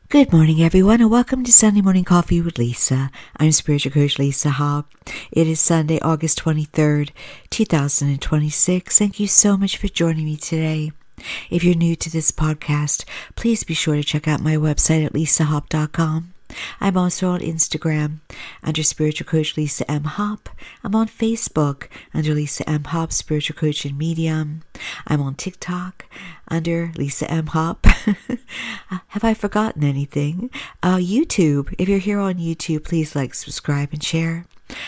Good morning, everyone, and welcome to Sunday Morning Coffee with Lisa. I'm Spiritual Coach Lisa Hobb. It is Sunday, August 23rd, 2026. Thank you so much for joining me today. If you're new to this podcast, please be sure to check out my website at lisahobb.com. I'm also on Instagram under Spiritual Coach Lisa M. Hobb. I'm on Facebook under Lisa M. Hobb, Spiritual Coach and Medium. I'm on TikTok under Lisa M. Hobb. Have I forgotten anything? YouTube. If you're here on YouTube, please like, subscribe, and share.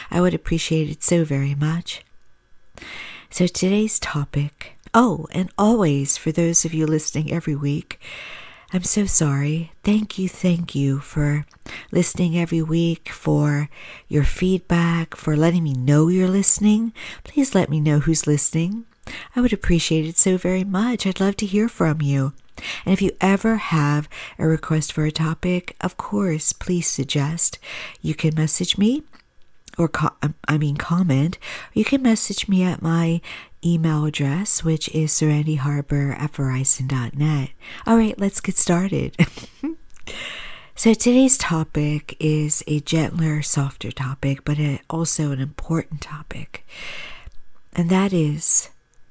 I would appreciate it so very much. So today's topic, and always for those of you listening every week, I'm so sorry. Thank you for listening every week, for your feedback, for letting me know you're listening. Please let me know who's listening. I would appreciate it so very much. I'd love to hear from you. And if you ever have a request for a topic, of course, please suggest. You can message me or comment. Or you can message me at my email address, which is serendyharbor@verizon.net. All right, let's get started. So today's topic is a gentler, softer topic, but also an important topic. And that is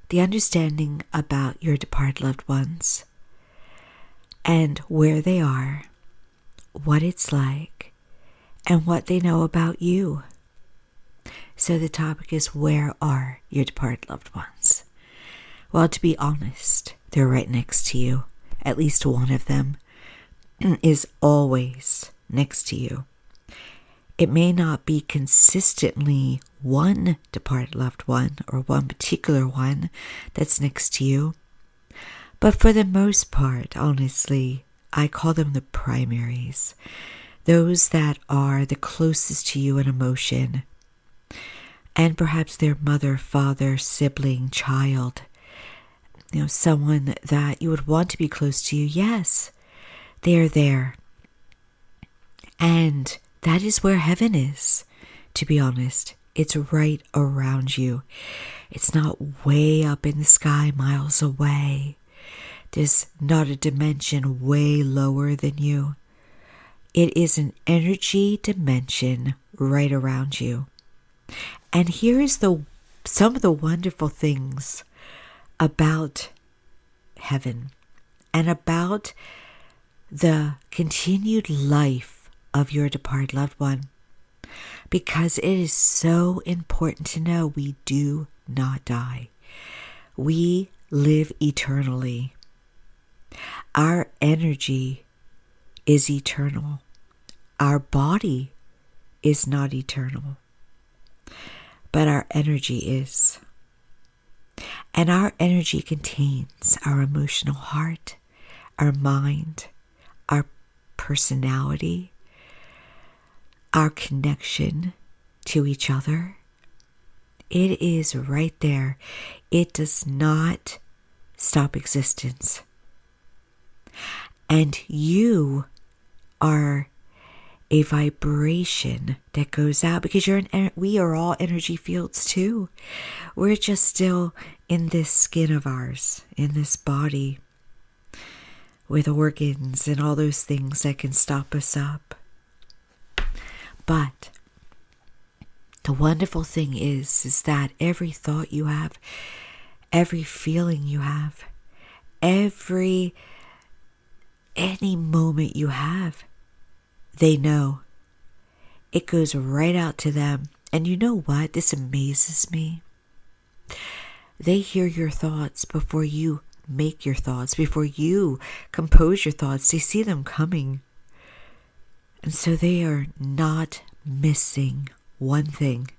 the understanding about your departed loved ones and where they are, what it's like, and what they know about you. So the topic is, where are your departed loved ones? Well, to be honest, they're right next to you. At least one of them is always next to you. It may not be consistently one departed loved one or one particular one that's next to you, but for the most part, honestly, I call them the primaries. Those that are the closest to you in emotion, and perhaps their mother, father, sibling, child, someone that you would want to be close to you. Yes, they are there. And that is where heaven is, to be honest. It's right around you. It's not way up in the sky, miles away. There's not a dimension way lower than you. It is an energy dimension right around you. And here's some of the wonderful things about heaven and about the continued life of your departed loved one, because it is so important to know we do not die. We live eternally. Our energy is eternal. Our body is not eternal, but our energy is. And our energy contains our emotional heart, our mind, our personality, our connection to each other. It is right there. It does not stop existence. And you are a vibration that goes out, because we are all energy fields too. We're just still in this skin of ours, in this body, with organs and all those things that can stop us up. But the wonderful thing is that every thought you have, every feeling you have, any moment you have, they know. It goes right out to them. And you know what? This amazes me. They hear your thoughts before you make your thoughts, before you compose your thoughts. They see them coming. And so they are not missing one thing.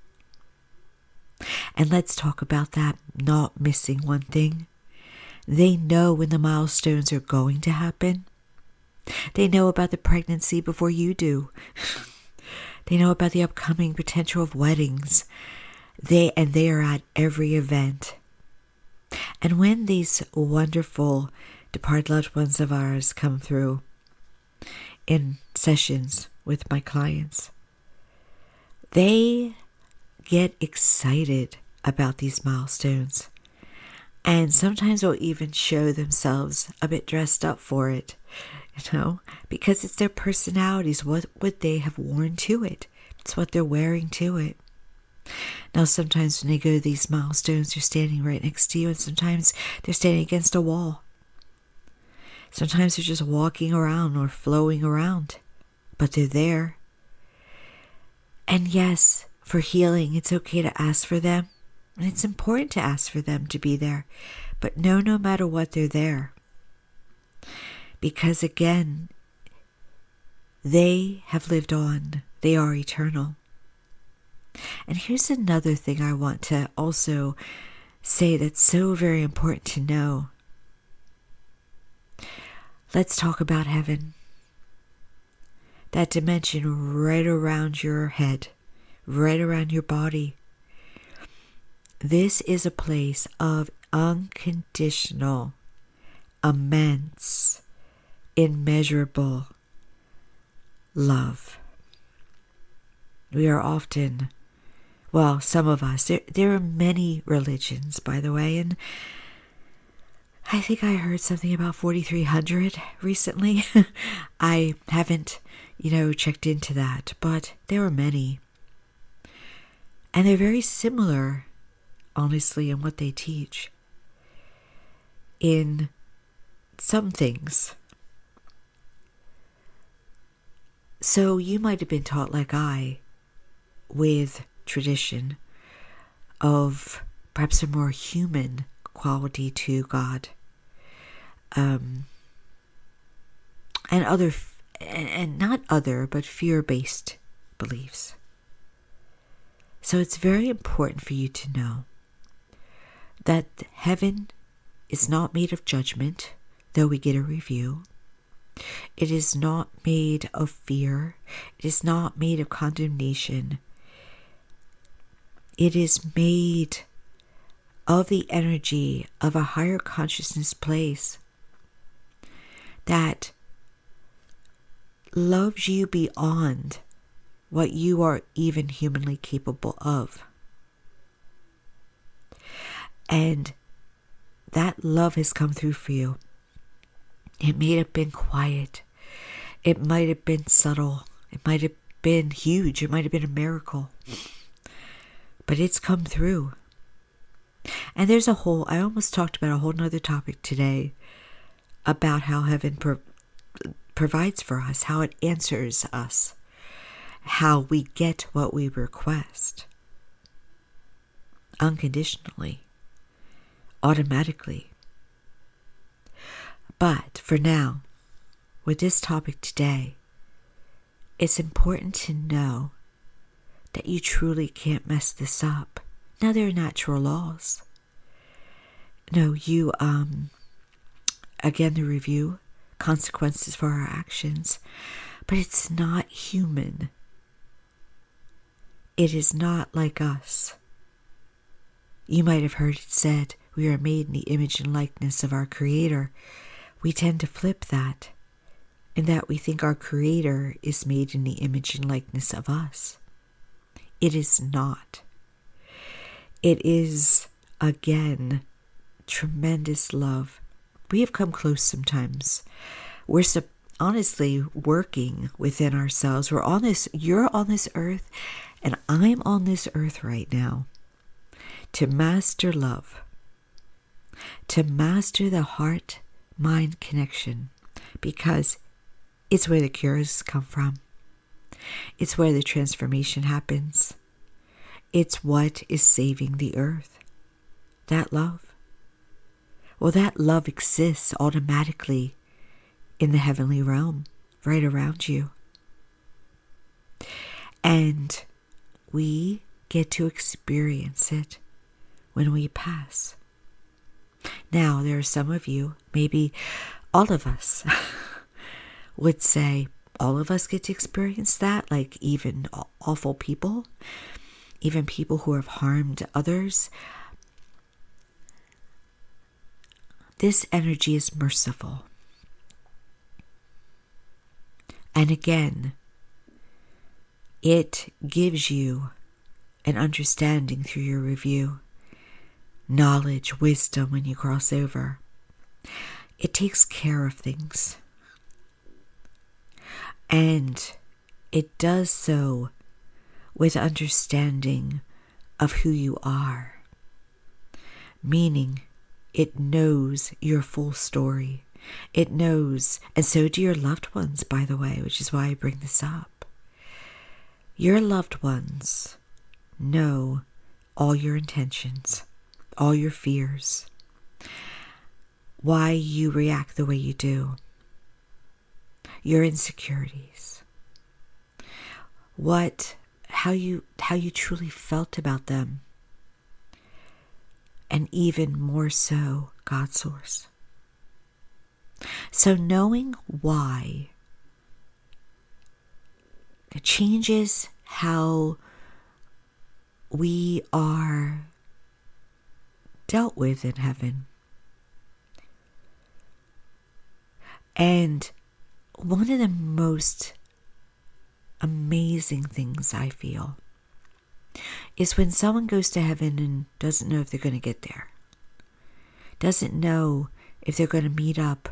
And let's talk about that, not missing one thing. They know when the milestones are going to happen. They know about the pregnancy before you do. They know about the upcoming potential of weddings. They are at every event. And when these wonderful departed loved ones of ours come through in sessions with my clients, they get excited about these milestones. And sometimes they'll even show themselves a bit dressed up for it. because it's their personalities. What would they have worn to it? It's what they're wearing to it. Now, sometimes when they go to these milestones, they're standing right next to you, and sometimes they're standing against a wall. Sometimes they're just walking around or flowing around, but they're there. And yes, for healing, it's okay to ask for them, and it's important to ask for them to be there, but no matter what, they're there. Because again, they have lived on. They are eternal. And here's another thing I want to also say that's so very important to know. Let's talk about heaven. That dimension right around your head, right around your body. This is a place of unconditional, immense, immeasurable love. We are often, well, some of us, there are many religions, by the way, and I think I heard something about 4,300 recently. I haven't, checked into that, but there are many. And they're very similar, honestly, in what they teach. In some things. So you might have been taught, like I, with tradition of perhaps a more human quality to God, and but fear-based beliefs. So it's very important for you to know that heaven is not made of judgment, though we get a review. It is not made of fear. It is not made of condemnation. It is made of the energy of a higher consciousness place that loves you beyond what you are even humanly capable of. And that love has come through for you. It may have been quiet. It might have been subtle. It might have been huge. It might have been a miracle. But it's come through. And there's I almost talked about a whole nother topic today about how heaven provides for us, how it answers us, how we get what we request. Unconditionally. Automatically. But for now, with this topic today, it's important to know that you truly can't mess this up. Now, there are natural laws. No, again, the review, consequences for our actions, but it's not human. It is not like us. You might have heard it said, we are made in the image and likeness of our Creator. We tend to flip that, in that we think our Creator is made in the image and likeness of us. It is not. It is, again, tremendous love. We have come close sometimes. We're honestly working within ourselves. You're on this earth, and I'm on this earth right now to master love, to master the heart-mind connection, because it's where the cures come from. It's where the transformation happens. It's what is saving the earth. That love. Well, that love exists automatically in the heavenly realm, right around you. And we get to experience it when we pass. Now, there are some of you, maybe all of us, would say, all of us get to experience that, like even awful people, even people who have harmed others. This energy is merciful. And again, it gives you an understanding through your review, knowledge, wisdom when you cross over. It takes care of things. And it does so with understanding of who you are, meaning it knows your full story. It knows, and so do your loved ones, by the way, which is why I bring this up. Your loved ones know all your intentions, all your fears, why you react the way you do, your insecurities, how you truly felt about them, and even more so, God's source. So knowing why it changes how we are dealt with in heaven. And one of the most amazing things I feel is when someone goes to heaven and doesn't know if they're going to get there, doesn't know if they're going to meet up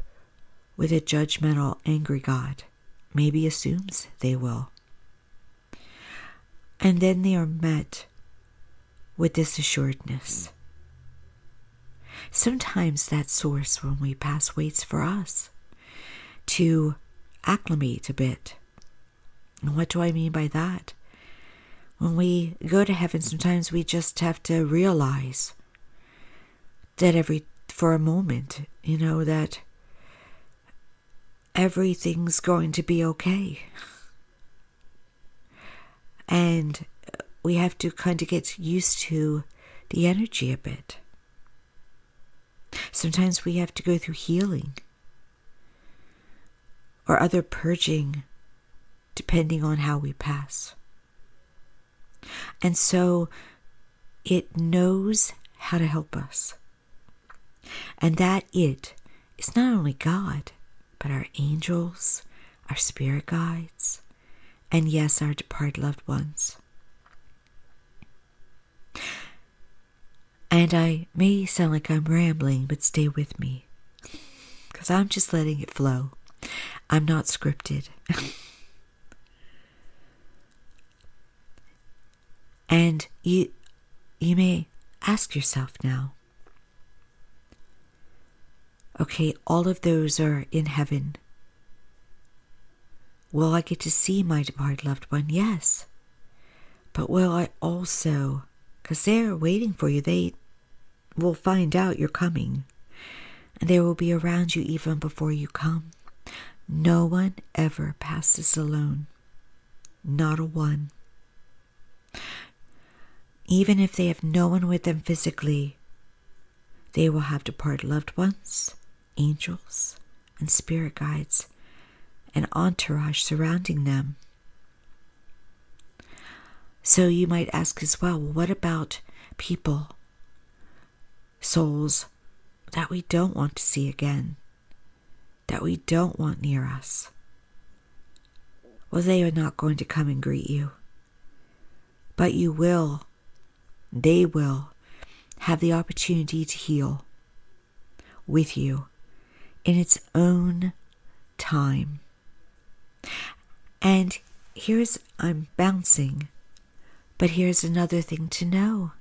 with a judgmental, angry God, maybe assumes they will. And then they are met with this assuredness. Sometimes that source, when we pass, waits for us to acclimate a bit. And what do I mean by that? When we go to heaven, sometimes we just have to realize that for a moment, that everything's going to be okay. And we have to kind of get used to the energy a bit. Sometimes we have to go through healing or other purging, depending on how we pass. And so it knows how to help us. And that it is not only God, but our angels, our spirit guides, and yes, our departed loved ones. And I may sound like I'm rambling, but stay with me, because I'm just letting it flow. I'm not scripted. And you may ask yourself now, okay, all of those are in heaven. Will I get to see my departed loved one? Yes. But will I also, because they're waiting for you, they will find out you're coming, and they will be around you even before you come. No one ever passes alone. Not a one. Even if they have no one with them physically, they will have departed loved ones, angels, and spirit guides, an entourage surrounding them. So you might ask as well, what about people, souls that we don't want to see again, that we don't want near us? Well, they are not going to come and greet you, but they will have the opportunity to heal with you in its own time. And I'm bouncing, but here's another thing to know,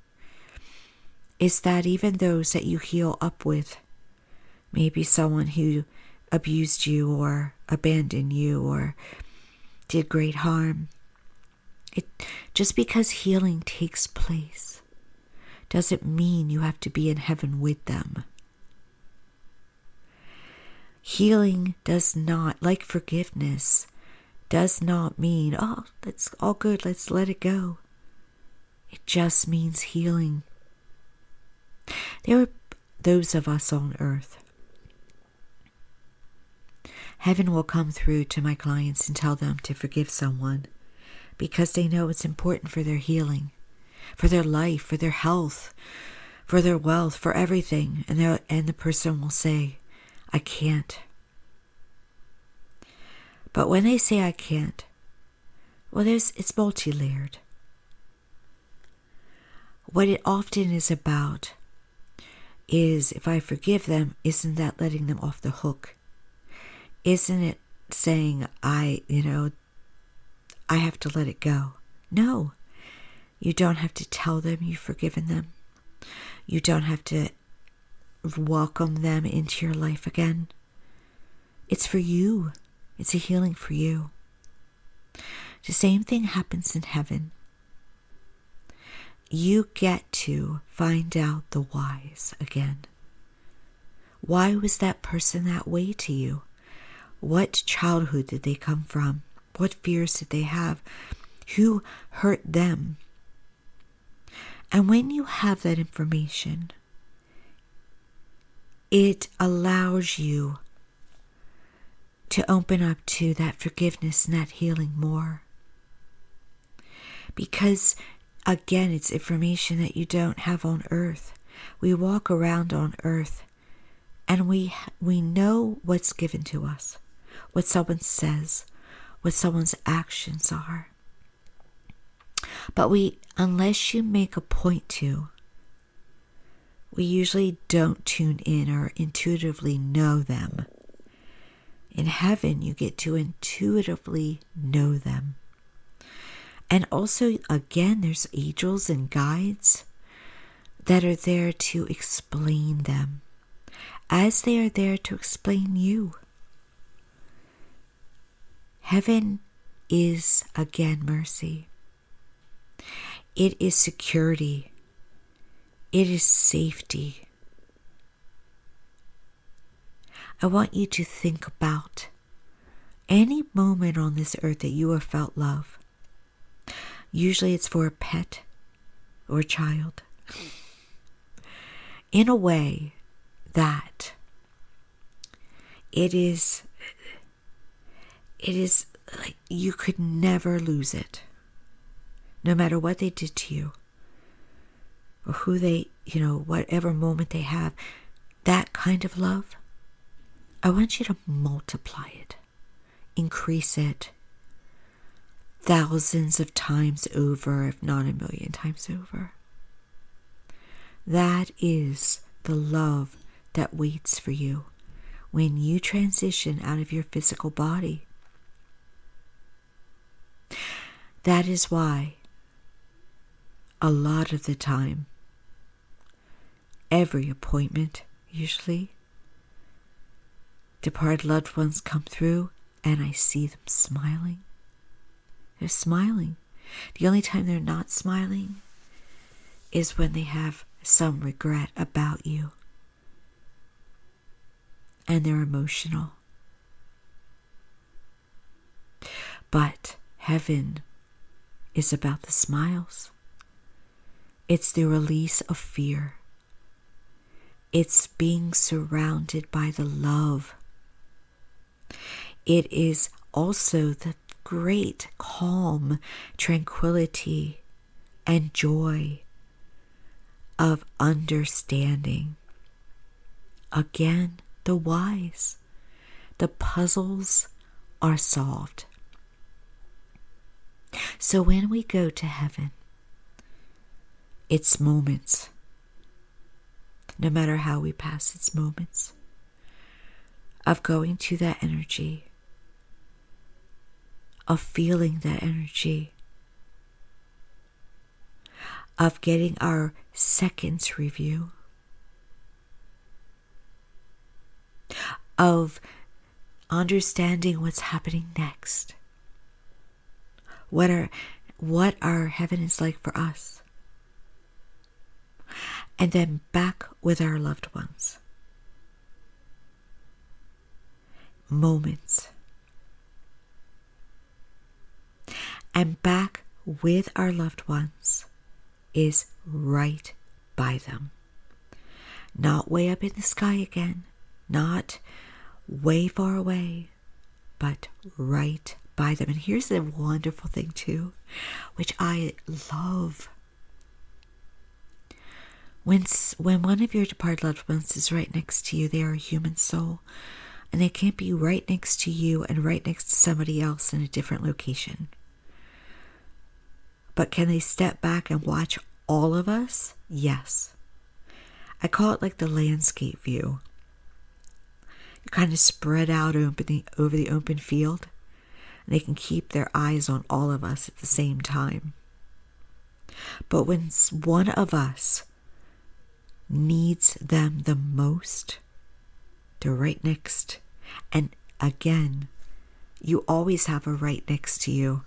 is that even those that you heal up with, maybe someone who abused you or abandoned you or did great harm, just because healing takes place doesn't mean you have to be in heaven with them. Healing does not, like forgiveness, does not mean, oh, that's all good, let's let it go. It just means healing. There are those of us on earth. Heaven will come through to my clients and tell them to forgive someone because they know it's important for their healing, for their life, for their health, for their wealth, for everything. And the person will say, I can't. But when they say I can't, well, it's multi-layered. What it often is about is, if I forgive them, isn't that letting them off the hook? Isn't it saying, I have to let it go. No, you don't have to tell them you've forgiven them. You don't have to welcome them into your life again. It's for you. It's a healing for you. The same thing happens in heaven. You get to find out the whys again. Why was that person that way to you? What childhood did they come from? What fears did they have? Who hurt them? And when you have that information, it allows you to open up to that forgiveness and that healing more. Because, again, it's information that you don't have on earth. We walk around on earth and we know what's given to us, what someone says, what someone's actions are. But unless you make a point to, we usually don't tune in or intuitively know them. In heaven, you get to intuitively know them. And also, again, there's angels and guides that are there to explain them, as they are there to explain you. Heaven is, again, mercy. It is security. It is safety. I want you to think about any moment on this earth that you have felt love. Usually it's for a pet or a child. In a way that it is like you could never lose it. No matter what they did to you, or who they, whatever moment they have, that kind of love, I want you to multiply it, increase it thousands of times over, if not 1,000,000 times over. That is the love that waits for you when you transition out of your physical body. That is why a lot of the time, every appointment, usually, departed loved ones come through and I see them smiling. They're smiling. The only time they're not smiling is when they have some regret about you. And they're emotional. But heaven is about the smiles. It's the release of fear. It's being surrounded by the love. It is also the great calm, tranquility, and joy of understanding. Again, the whys. The puzzles are solved. So when we go to heaven, it's moments. No matter how we pass, it's moments of going to that energy, of feeling that energy, of getting our seconds review, of understanding what's happening next, what our heaven is like for us, and then back with our loved ones. Moments. And back with our loved ones is right by them. Not way up in the sky again, not way far away, but right by them. And here's the wonderful thing too, which I love. When one of your departed loved ones is right next to you, they are a human soul, and they can't be right next to you and right next to somebody else in a different location. But can they step back and watch all of us? Yes. I call it like the landscape view. kind of spread out over the open field, and they can keep their eyes on all of us at the same time. But when one of us needs them the most, they're right next. And again, you always have a right next to you.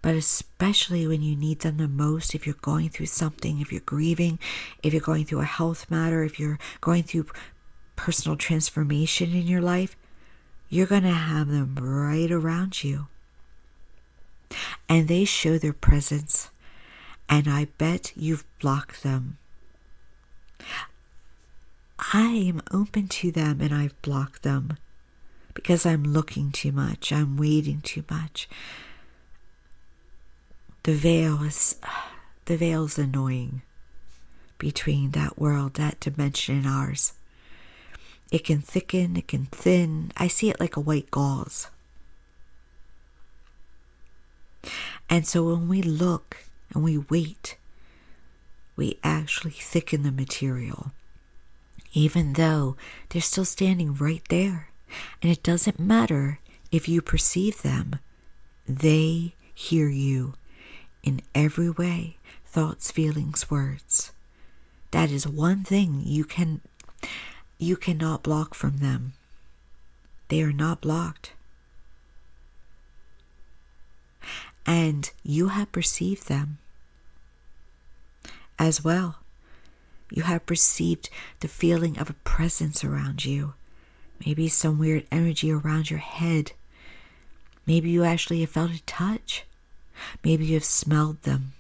But especially when you need them the most, if you're going through something, if you're grieving, if you're going through a health matter, if you're going through personal transformation in your life, you're going to have them right around you. And they show their presence, and I bet you've blocked them. I am open to them, and I've blocked them because I'm looking too much. I'm waiting too much. The veil is annoying between that world, that dimension, and ours. It can thicken, it can thin. I see it like a white gauze. And so when we look and we wait, we actually thicken the material, even though they're still standing right there. And it doesn't matter if you perceive them. They hear you in every way, thoughts, feelings, words. That is one thing you cannot block from them. They are not blocked. And you have perceived them as well. You have perceived the feeling of a presence around you. Maybe some weird energy around your head. Maybe you actually have felt a touch. Maybe you have smelled them.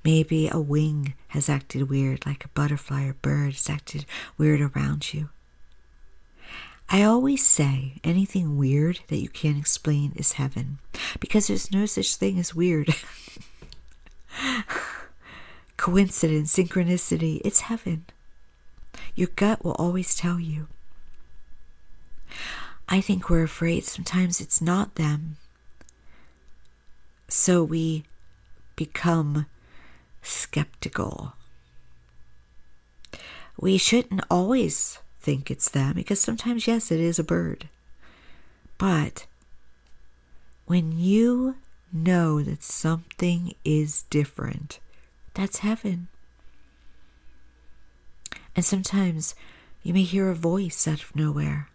Maybe a wing has acted weird, like a butterfly or bird has acted weird around you. I always say anything weird that you can't explain is heaven, because there's no such thing as weird. Coincidence, synchronicity, it's heaven. Your gut will always tell you. I think we're afraid sometimes it's not them. So we become skeptical. We shouldn't always think it's them, because sometimes, yes, it is a bird. But when you know that something is different, that's heaven. And sometimes you may hear a voice out of nowhere.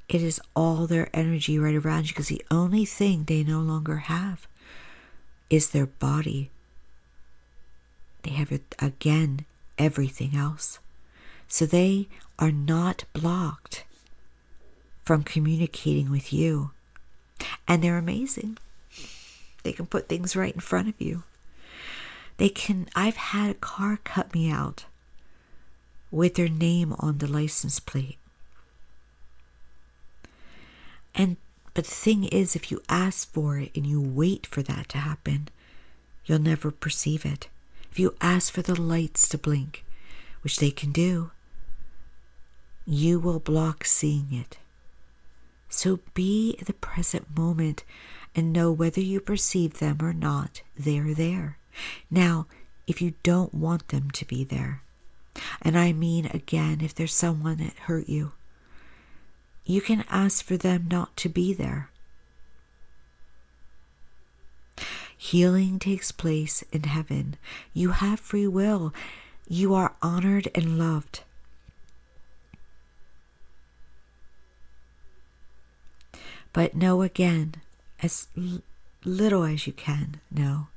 It is all their energy right around you, because the only thing they no longer have is their body. They have, again, everything else. So they are not blocked from communicating with you. And they're amazing. They can put things right in front of you. I've had a car cut me out with their name on the license plate. But the thing is, if you ask for it and you wait for that to happen, you'll never perceive it. If you ask for the lights to blink, which they can do, you will block seeing it. So be in the present moment and know whether you perceive them or not, they're there. Now, if you don't want them to be there, and I mean, again, if there's someone that hurt you, you can ask for them not to be there. Healing takes place in heaven. You have free will. You are honored and loved. But know, again, as little as you can, know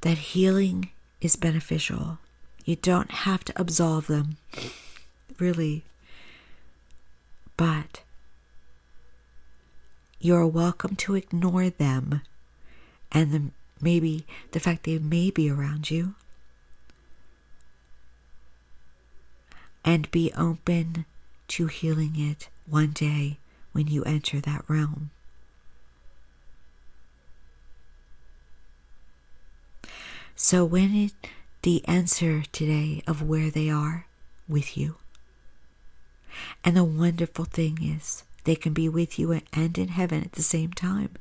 that healing is beneficial. You don't have to absolve them, really. But you're welcome to ignore them and maybe the fact they may be around you, and be open to healing it one day when you enter that realm. So the answer today of where they are with you. And the wonderful thing is, they can be with you and in heaven at the same time.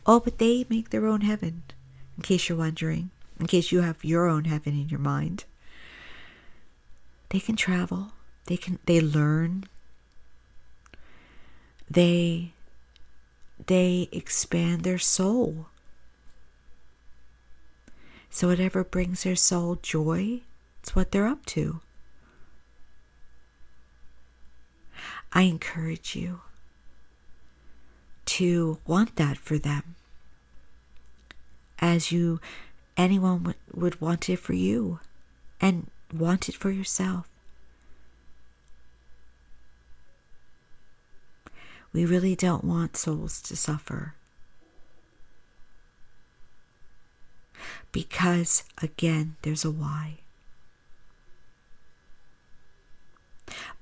Oh, but they make their own heaven, in case you're wondering. in case you have your own heaven in your mind. They can travel. They learn. They expand their soul. So whatever brings their soul joy, it's what they're up to. I encourage you to want that for them, as anyone would want it for you, and want it for yourself. We really don't want souls to suffer, because, again, there's a why.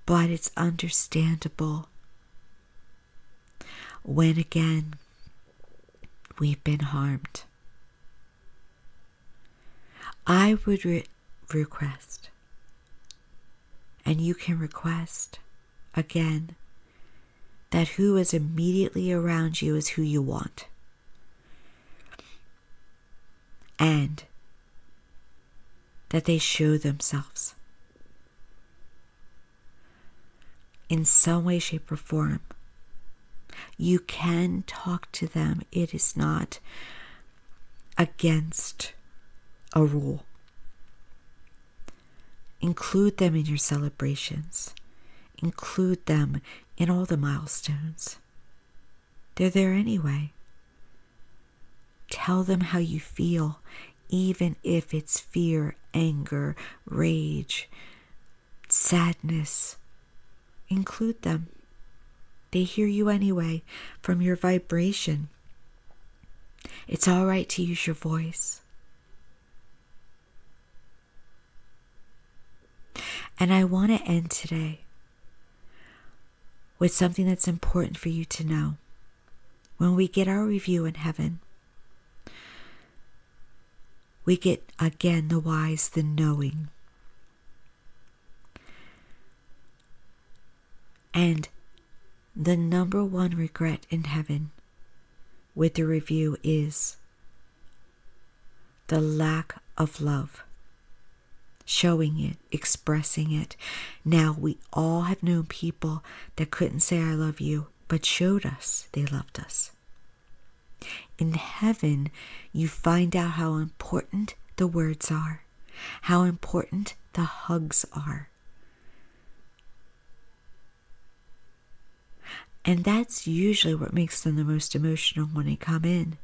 But it's understandable when, again, we've been harmed. I would request, and you can request, again, that who is immediately around you is who you want. And that they show themselves in some way, shape, or form. You can talk to them. It is not against a rule. Include them in your celebrations. Include them in all the milestones. They're there anyway. Tell them how you feel, even if it's fear, anger, rage, sadness. Include them. They hear you anyway from your vibration. It's all right to use your voice. And I want to end today with something that's important for you to know. When we get our review in heaven, we get, again, the wise, the knowing. And the number one regret in heaven with the review is the lack of love. Showing it, expressing it. Now, we all have known people that couldn't say I love you, but showed us they loved us. In heaven, you find out how important the words are, how important the hugs are. And that's usually what makes them the most emotional when they come in.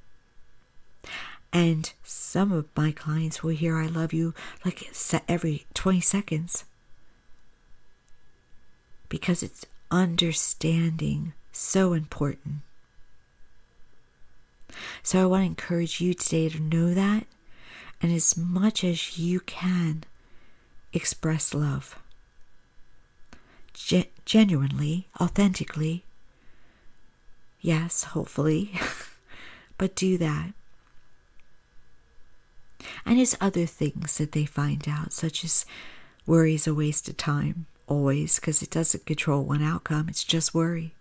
And some of my clients will hear I love you like every 20 seconds. Because it's understanding so important. So I want to encourage you today to know that, and as much as you can, express love. Genuinely, authentically. Yes, hopefully. But do that. And there's other things that they find out, such as worry is a waste of time, always, because it doesn't control one outcome. It's just worry.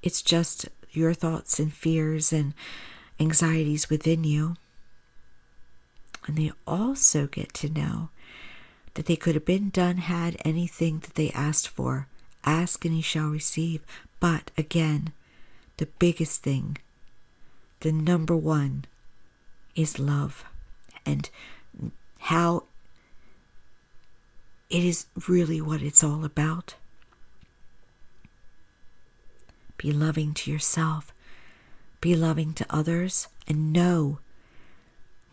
It's just your thoughts and fears and anxieties within you. And they also get to know that they could have been done, had anything that they asked for. Ask and you shall receive. But again, the biggest thing, the number one, is love. And how it is really what it's all about. Be loving to yourself. Be loving to others. And know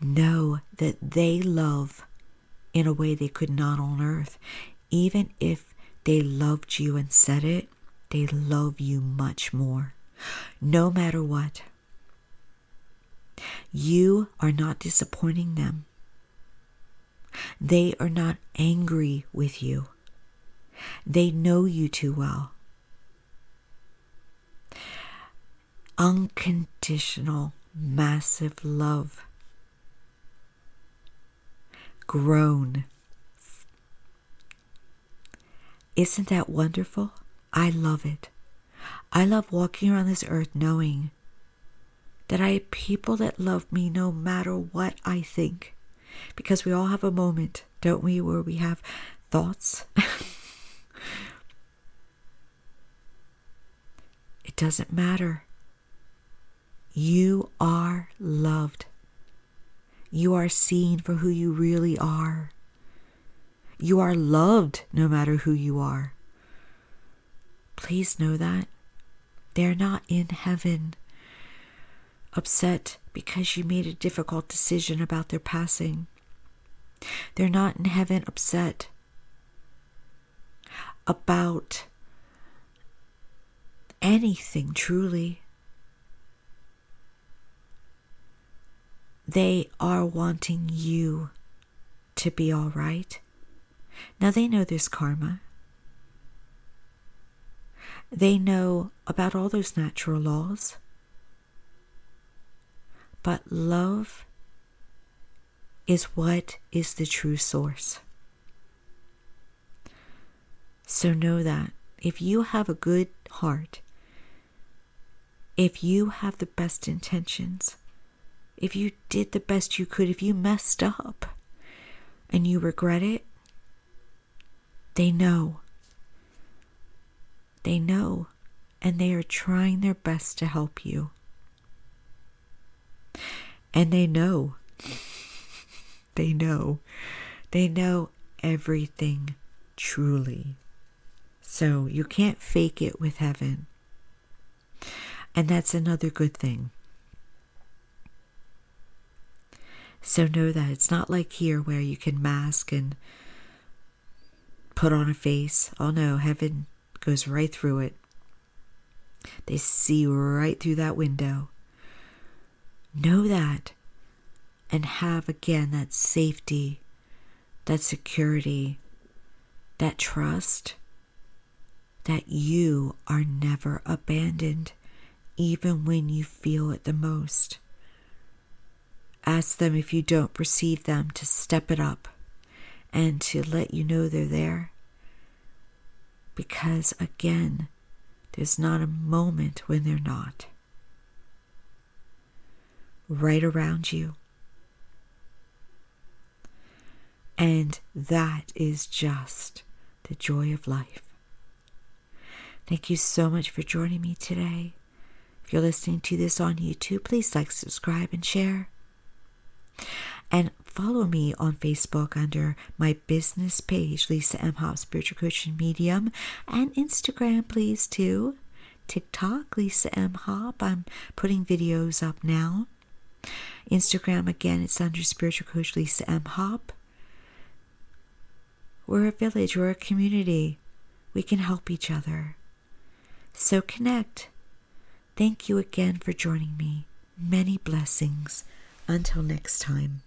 that they love in a way they could not on earth. Even if they loved you and said it, they love you much more. No matter what. You are not disappointing them. They are not angry with you. They know you too well. Unconditional, massive love. Grown. Isn't that wonderful? I love it. I love walking around this earth knowing that I have people that love me no matter what I think. Because we all have a moment, don't we, where we have thoughts. It doesn't matter. You are loved. You are seen for who you really are. You are loved no matter who you are. Please know that. They're not in heaven upset because you made a difficult decision about their passing. They're not in heaven upset about anything truly. They are wanting you to be all right. Now they know there's karma. They know about all those natural laws. But love is what is the true source. So know that if you have a good heart, if you have the best intentions, if you did the best you could, if you messed up and you regret it, they know. They know, and they are trying their best to help you. And they know. They know. They know everything truly. So you can't fake it with heaven. And that's another good thing. So know that it's not like here where you can mask and put on a face. Oh no, heaven goes right through it. They see right through that window. Know that and have again that safety, that security, that trust that you are never abandoned, even when you feel it the most. Ask them, if you don't perceive them, to step it up and to let you know they're there. Because again, there's not a moment when they're not. Right around you. And that is just the joy of life. Thank you so much for joining me today. If you're listening to this on YouTube, please like, subscribe, and share. And follow me on Facebook under my business page, Lisa M. Hop, Spiritual Coach and Medium. And Instagram, please, too. TikTok, Lisa M. Hop. I'm putting videos up now. Instagram, again, it's under Spiritual Coach Lisa M. Hop. We're a village, we're a community. We can help each other. So connect. Thank you again for joining me. Many blessings. Until next time.